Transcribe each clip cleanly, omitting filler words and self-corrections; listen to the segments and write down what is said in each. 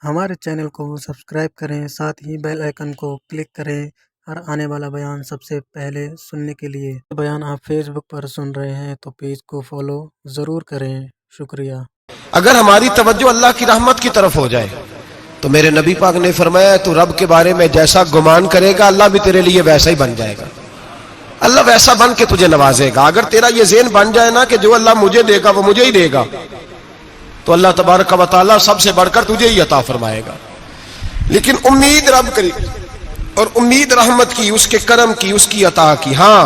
हमारे चैनल को सब्सक्राइब करें, साथ ही बेल आइकन को क्लिक करें और आने वाला बयान सबसे पहले सुनने के लिए। बयान आप फेसबुक पर सुन रहे हैं तो पेज को फॉलो ज़रूर करें। शुक्रिया। अगर हमारी तवज्जो अल्लाह की रहमत की तरफ हो जाए तो मेरे नबी पाक ने फरमाया तू रब के बारे में जैसा गुमान करेगा अल्लाह भी तेरे लिए वैसा ही बन जाएगा। अल्लाह वैसा बन के तुझे नवाजेगा। अगर तेरा ये ज़हन बन जाए ना कि जो अल्लाह मुझे देगा वो मुझे ही देगा, तो अल्लाह तबारक व तआला सबसे बढ़कर तुझे ही अता फरमाएगा। लेकिन उम्मीद रब करी और उम्मीद रहमत की, उसके करम की, उसकी अता की। हाँ,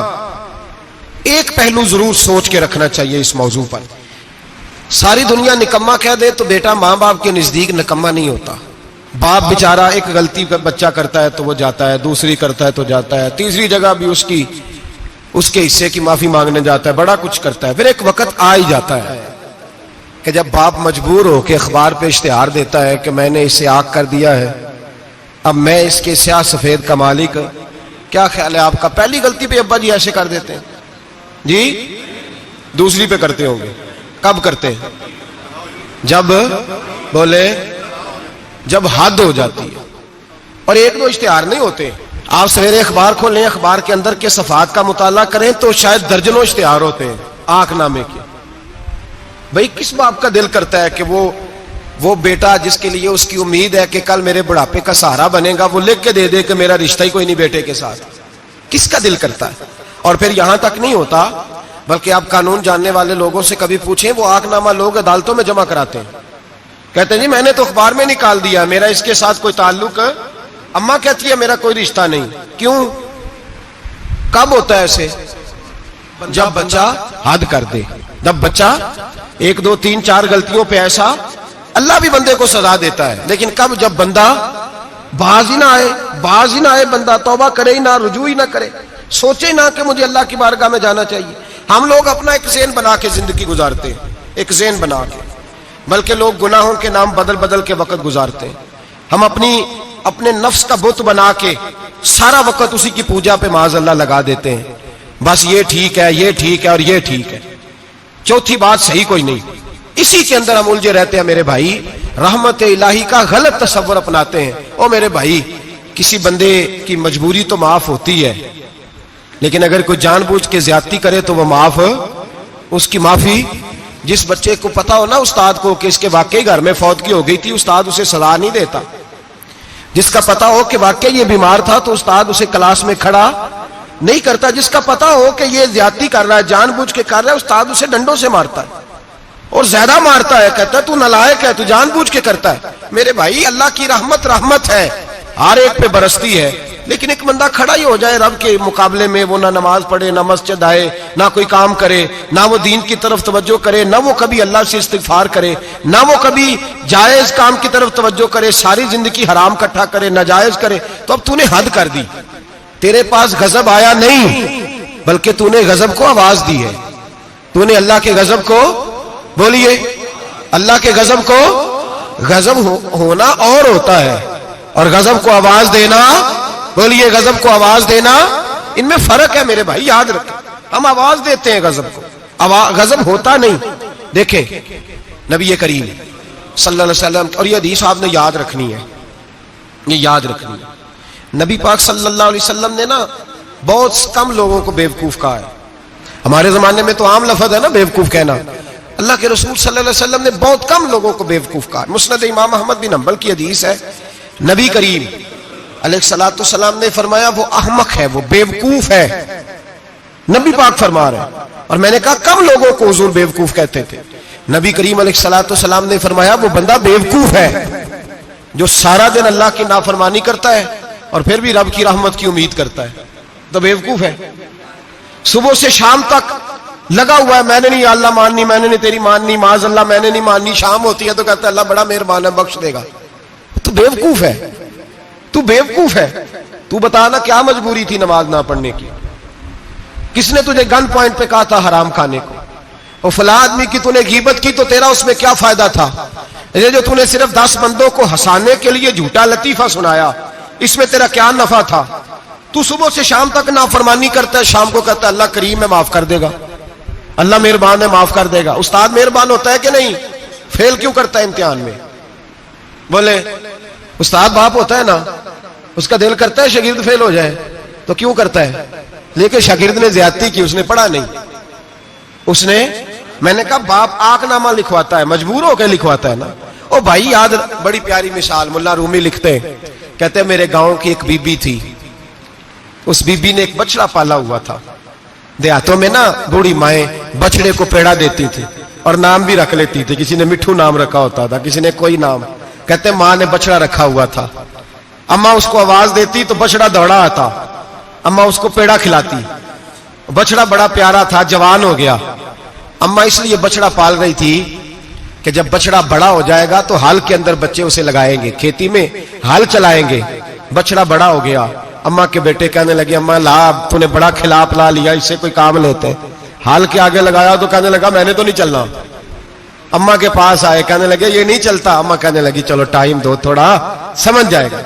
एक पहलू जरूर सोच के रखना चाहिए इस मौजू पर। सारी दुनिया निकम्मा कह दे तो बेटा माँ बाप के नजदीक निकम्मा नहीं होता। बाप बेचारा एक गलती का बच्चा करता है तो वो जाता है, दूसरी करता है तो जाता है, तीसरी जगह भी उसके हिस्से की माफी मांगने जाता है, बड़ा कुछ करता है। फिर एक वक्त आ ही जाता है कि जब बाप मजबूर हो के अखबार पे इश्तिहार देता है कि मैंने इसे आग कर दिया है, अब मैं इसके स्याह सफेद का मालिक। क्या ख्याल है आपका? पहली गलती पे अब्बा जी ऐसे कर देते हैं जी, दूसरी पे करते होंगे। कब करते हैं? जब बोले जब हद हो जाती है। और एक दो इश्तिहार नहीं होते। आप सवेरे अखबार खोलें, अखबार के अंदर के सफात का मुताला करें तो शायद दर्जनों इश्तिहार होते हैं आंखनामे के। भाई किस बाप का दिल करता है कि वो बेटा जिसके लिए उसकी उम्मीद है कि कल मेरे बुढ़ापे का सहारा बनेगा, वो लिख के दे दे कि मेरा रिश्ता ही कोई नहीं बेटे के साथ? किसका दिल करता है? और फिर यहां तक नहीं होता, बल्कि आप कानून जानने वाले लोगों से कभी पूछें, वो आंखनामा लोग अदालतों में जमा कराते हैं। कहते हैं जी मैंने तो अखबार में निकाल दिया, मेरा इसके साथ कोई ताल्लुक। अम्मा कहती है मेरा कोई रिश्ता नहीं। क्यों? कब होता है ऐसे? जब बच्चा हद कर दे, जब बच्चा एक दो तीन चार गलतियों पे ऐसा, अल्लाह भी बंदे को सजा देता है। लेकिन कब? जब बंदा बाज ही ना आए, बंदा तौबा करे ही ना, रुजू ही ना करे, सोचे ना कि मुझे अल्लाह की बारगाह में जाना चाहिए। हम लोग अपना एक ज़हन बना के जिंदगी गुजारते हैं, एक ज़हन बना के, बल्कि लोग गुनाहों के नाम बदल बदल के वक्त गुजारते हैं। हम अपने नफ्स का बुत बना के सारा वक्त उसी की पूजा पे माज़अल्लाह लगा देते हैं। बस ये ठीक है, ये ठीक है और ये ठीक है, चौथी बात सही कोई नहीं। इसी के अंदर हम उलझे रहते हैं मेरे भाई। रहमत इलाही का गलत तस्वर अपनाते हैं। ओ मेरे भाई, किसी बंदे की मजबूरी तो माफ होती है, लेकिन अगर कोई जानबूझ के ज्यादती करे तो वो माफ, उसकी माफी। जिस बच्चे को पता हो ना उस्ताद को कि इसके वाकई घर में फौतगी हो गई थी, उस्ताद उसे सजा नहीं देता। जिसका पता हो कि वाकई ये बीमार था तो उस्ताद उसे क्लास में खड़ा नहीं करता। जिसका पता हो कि ये ज्यादती कर रहा है, जानबूझ के कर रहा है, उस्ताद उसे डंडों से मारता है और ज्यादा मारता है। कहता है तू नालायक है, तू जानबूझ के करता है। मेरे भाई अल्लाह की रहमत है, हर एक पे बरसती है। लेकिन एक बंदा खड़ा ही हो जाए रब के मुकाबले में, वो ना नमाज पढ़े, ना मस्जिद आए, ना कोई काम करे, ना वो दीन की तरफ तवज्जो करे, ना वो कभी अल्लाह से इस्तिगफार करे, ना वो कभी जायज काम की तरफ तवज्जो करे, सारी जिंदगी हराम इकट्ठा करे, नाजायज करे, तो अब तूने हद कर दी। तेरे पास गजब आया नहीं, बल्कि तूने गजब को आवाज दी है। तूने अल्लाह के गजब को, बोलिए, अल्लाह के गजब को, गजब होना और होता है और गजब को आवाज देना, बोलिए, गजब को आवाज देना, इनमें फर्क है मेरे भाई, याद रखें। हम आवाज देते हैं गजब को, गजब होता नहीं। देखें नबी करीम सल्लल्लाहु अलैहि वसल्लम, और ये हदीस आपने याद रखनी है, ये याद रखनी है। नबी पाक सल्लल्लाहु अलैहि वसल्लम ने ना बहुत कम लोगों को बेवकूफ कहा है। हमारे जमाने में तो आम लफ्ज है ना बेवकूफ कहना। अल्लाह के रसूल सल्लल्लाहु अलैहि वसल्लम ने बहुत कम लोगों को बेवकूफ कहा। मुस्नद इमाम अहमद बिन हंबल की हदीस है, नबी करीम अलैहिस्सलातु सलाम ने फरमाया वो अहमक है, वो बेवकूफ है। नबी पाक फरमा रहे हैं। और मैंने कहा कम लोगों को हुजूर बेवकूफ कहते थे। नबी करीम अलैहिस्सलातु सलाम ने फरमाया वो बंदा बेवकूफ है जो सारा दिन अल्लाह की नाफरमानी करता है और फिर भी रब की रहमत की उम्मीद करता है, तो बेवकूफ है। सुबह से शाम तक लगा हुआ है, मैंने नहीं अल्लाह माननी, मैंने नहीं तेरी माननी, माज अल्लाह मैंने नहीं माननी। शाम होती है तो कहता है अल्लाह बड़ा मेहरबान है, बख्श देगा। तो बेवकूफ है, तू बेवकूफ है। तू बता ना क्या मजबूरी थी नमाज ना पढ़ने की? किसने तुझे गन पॉइंट पे कहा था हराम खाने को? और फला आदमी की तूने गीबत की तो तेरा उसमें क्या फायदा था? ये जो तूने सिर्फ 10 बंदों को हंसाने के लिए झूठा लतीफा सुनाया, इसमें तेरा क्या नफा था? तू सुबह से शाम तक नाफरमानी करता है, शाम को कहता है अल्लाह करीम है माफ कर देगा, अल्लाह मेहरबान है माफ कर देगा। उस्ताद मेहरबान होता है कि नहीं? फेल क्यों करता है इम्तिहान में? بولے استاد باپ ہوتا ہے نا, اس کا دل کرتا ہے شاگرد فیل ہو جائے, تو کیوں کرتا ہے؟ لیکن شاگرد نے زیادتی کی, اس نے پڑھا نہیں. اس نے, میں نے کہا باپ آنکھ نامہ لکھواتا ہے, مجبور ہو کے لکھواتا ہے نا. او بھائی یاد, بڑی پیاری مثال ملا رومی لکھتے ہیں, کہتے ہیں میرے گاؤں کی ایک بی بی تھی, اس بی بی نے ایک بچڑا پالا ہوا تھا. دیہاتوں میں نا بوڑھی مائیں بچڑے کو پیڑا دیتی تھی اور نام بھی رکھ لیتی تھی, کسی نے مٹھو نام رکھا ہوتا تھا, کسی نے کوئی نام. کہتے ہیں ماں نے بچڑا رکھا ہوا تھا, اماں اس کو آواز دیتی تو بچڑا دوڑا آتا, اماں اس کو پیڑا کھلاتی. بچڑا بڑا پیارا تھا, جوان ہو گیا. اماں اس لیے بچڑا پال رہی تھی کہ جب بچڑا بڑا ہو جائے گا تو ہل کے اندر بچے اسے لگائیں گے, کھیتی میں ہل چلائیں گے. بچڑا بڑا ہو گیا, اماں کے بیٹے کہنے لگے اماں لا, تو نے بڑا کھلا پلا لیا, اس سے کوئی کام لیتے. ہل کے آگے لگایا تو کہنے لگا میں نے تو نہیں چلنا. اماں کے پاس آئے, کہنے لگے یہ نہیں چلتا. اماں کہنے لگی چلو ٹائم دو, تھوڑا سمجھ جائے گا.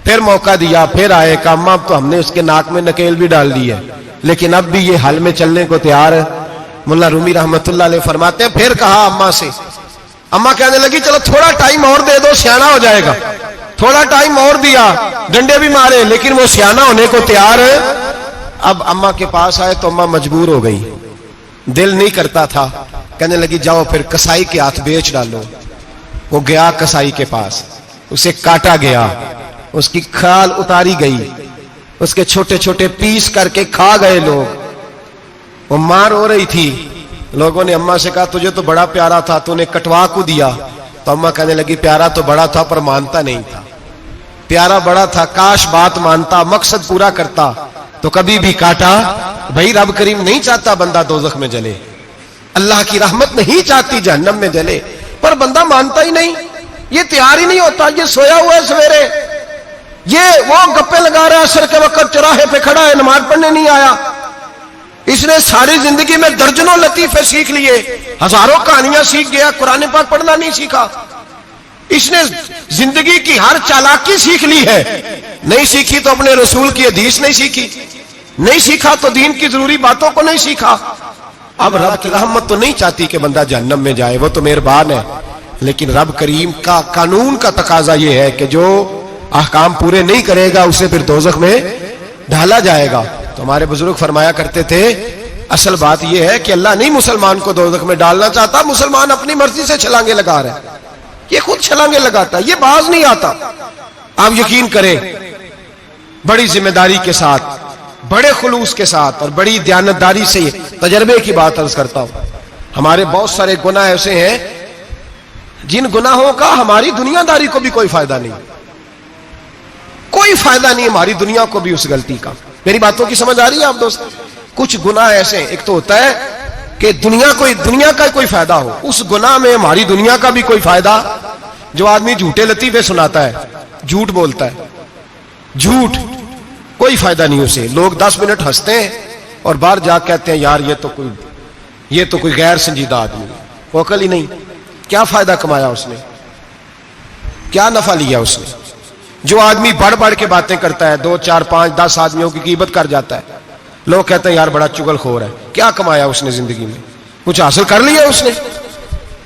پھر موقع دیا, پھر آئے, کہا اماں تو ہم نے اس کے ناک میں نکیل بھی ڈال دی ہے, لیکن اب بھی یہ ہل میں چلنے کو تیار ہے. ملا رومی رحمت اللہ علیہ فرماتے ہیں پھر کہا اماں سے, اماں کہنے لگی چلو تھوڑا ٹائم اور دے دو, سیانا ہو جائے گا. تھوڑا ٹائم اور دیا, ڈنڈے بھی مارے, لیکن وہ سیانا ہونے کو تیار ہے. اب اماں کے پاس آئے تو اماں مجبور ہو گئی, دل نہیں کرتا تھا. کہنے لگی جاؤ پھر کسائی کے ہاتھ بیچ ڈالو. وہ گیا کسائی کے پاس, اسے کاٹا گیا, اس کی کھال اتاری گئی, اس کے چھوٹے چھوٹے پیس کر کے کھا گئے لوگ. وہ ماں رو رہی تھی. لوگوں نے اماں سے کہا تجھے تو بڑا پیارا تھا, تو نے کٹوا کو دیا. تو اماں کہنے لگی پیارا تو بڑا تھا پر مانتا نہیں تھا. پیارا بڑا تھا, کاش بات مانتا, مقصد پورا کرتا تو کبھی بھی کاٹا. بھائی رب کریم نہیں چاہتا بندہ دوزخ میں جلے, اللہ کی رحمت نہیں چاہتی جہنم میں جلے, پر بندہ مانتا ہی نہیں, یہ تیار ہی نہیں ہوتا. یہ سویا ہوا ہے سویرے, یہ وہ گپے لگا رہا ہے عصر کے وقت, چوراہے پہ کھڑا ہے, نماز پڑھنے نہیں آیا. اس نے ساری زندگی میں درجنوں لطیفے سیکھ لیے, ہزاروں کہانیاں سیکھ گیا, قرآن پاک پڑھنا نہیں سیکھا. اس نے زندگی کی ہر چالاکی سیکھ لی ہے, نہیں سیکھی تو اپنے رسول کی حدیث نہیں سیکھی, نہیں سیکھا تو دین کی ضروری باتوں کو نہیں سیکھا. اب رب کی رحمت تو نہیں چاہتی کہ بندہ جہنم میں جائے, وہ تو مہربان ہے, لیکن رب کریم کا قانون کا تقاضا یہ ہے کہ جو احکام پورے نہیں کرے گا اسے پھر دوزخ میں ڈالا جائے گا. تو ہمارے بزرگ فرمایا کرتے تھے اصل بات یہ ہے کہ اللہ نہیں مسلمان کو دوزخ میں ڈالنا چاہتا, مسلمان اپنی مرضی سے چھلانگے لگا رہا ہے, یہ خود چھلانگے لگاتا ہے, یہ باز نہیں آتا. آپ یقین کریں بڑی ذمہ داری کے ساتھ, بڑے خلوص کے ساتھ اور بڑی دیانتداری سے تجربے کی بات عرض کرتا ہوں, ہمارے بہت سارے گناہ ایسے ہیں جن گناہوں کا ہماری دنیا داری کو بھی کوئی فائدہ نہیں, کوئی فائدہ نہیں ہماری دنیا کو بھی اس غلطی کا. میری باتوں کی سمجھ آ رہی ہے آپ دوست؟ کچھ گناہ ایسے ہیں, ایک تو ہوتا ہے کہ دنیا کا کوئی فائدہ ہو, اس گناہ میں ہماری دنیا کا بھی کوئی فائدہ. جو آدمی جھوٹے لطیفے سناتا ہے, جھوٹ بولتا ہے, جھوٹ کوئی فائدہ نہیں اسے, لوگ 10 منٹ ہنستے ہیں اور باہر جا کہتے ہیں یار یہ تو کوئی غیر سنجیدہ آدمی, وہ عقل ہی نہیں. کیا فائدہ کمایا اس نے, کیا نفع لیا اس نے؟ جو آدمی بڑھ بڑھ کے باتیں کرتا ہے, 2 4 5 10 آدمیوں کی غیبت کر جاتا ہے, لوگ کہتے ہیں یار بڑا چغل خور ہے. کیا کمایا اس نے زندگی میں؟ کچھ حاصل کر لیا اس نے؟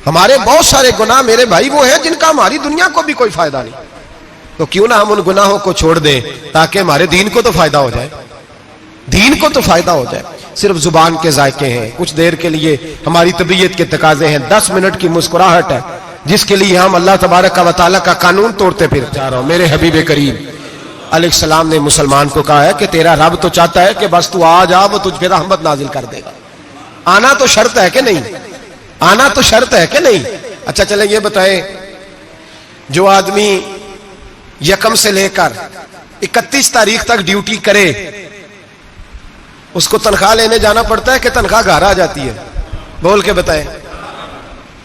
ہمارے بہت سارے گناہ میرے بھائی وہ ہیں جن کا ہماری دنیا کو بھی کوئی فائدہ نہیں. تو کیوں نہ ہم ان گناہوں کو چھوڑ دیں تاکہ ہمارے دین کو تو فائدہ ہو جائے, دین کو تو فائدہ ہو جائے. صرف زبان کے ذائقے ہیں, کچھ دیر کے لیے ہماری طبیعت کے تقاضے ہیں, 10 منٹ کی مسکراہٹ ہے جس کے لیے ہم اللہ تبارک و تعالیٰ کا قانون توڑتے پھر جا رہا ہوں. میرے حبیب کریم علیہ السلام نے مسلمان کو کہا ہے کہ تیرا رب تو چاہتا ہے کہ بس تو آ جا, وہ تجھ پہ رحمت نازل کر دے گا. آنا تو شرط ہے کہ نہیں, آنا تو شرط ہے کہ نہیں. اچھا چلیں یہ بتائیں, جو آدمی 1 سے لے کر 31 تاریخ تک ڈیوٹی کرے اس کو تنخواہ لینے جانا پڑتا ہے کہ تنخواہ گھر آ جاتی ہے؟ بول کے بتائیں.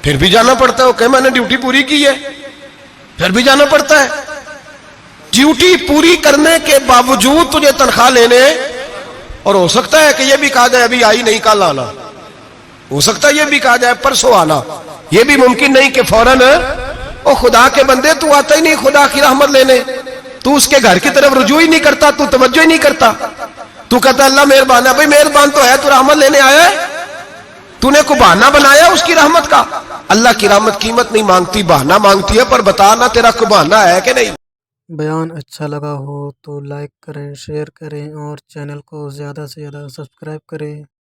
پھر بھی جانا پڑتا ہے, وہ کہ میں نے ڈیوٹی پوری کی ہے, پھر بھی جانا پڑتا ہے. ڈیوٹی پوری کرنے کے باوجود تجھے تنخواہ لینے, اور ہو سکتا ہے کہ یہ بھی کہا جائے ابھی آئی نہیں کل آنا, ہو سکتا ہے یہ بھی کہا جائے پرسوں آنا, یہ بھی ممکن نہیں کہ فوراً او خدا کے بندے تو آتا ہی نہیں خدا کی رحمت لینے, تو اس کے گھر کی طرف رجوع ہی نہیں کرتا, تو توجہ ہی نہیں کرتا, تو کہتا اللہ مہربان ہے. بھائی مہربان تو ہے, تو رحمت لینے آیا ہے, تو نے کو بہانہ بنایا اس کی رحمت کا. اللہ کی رحمت قیمت نہیں مانگتی، بہانہ مانگتی ہے، پر بتانا تیرا کوئی بہانہ ہے کہ نہیں؟ بیان اچھا لگا ہو تو لائک کریں، شیئر کریں اور چینل کو زیادہ سے زیادہ سبسکرائب کریں۔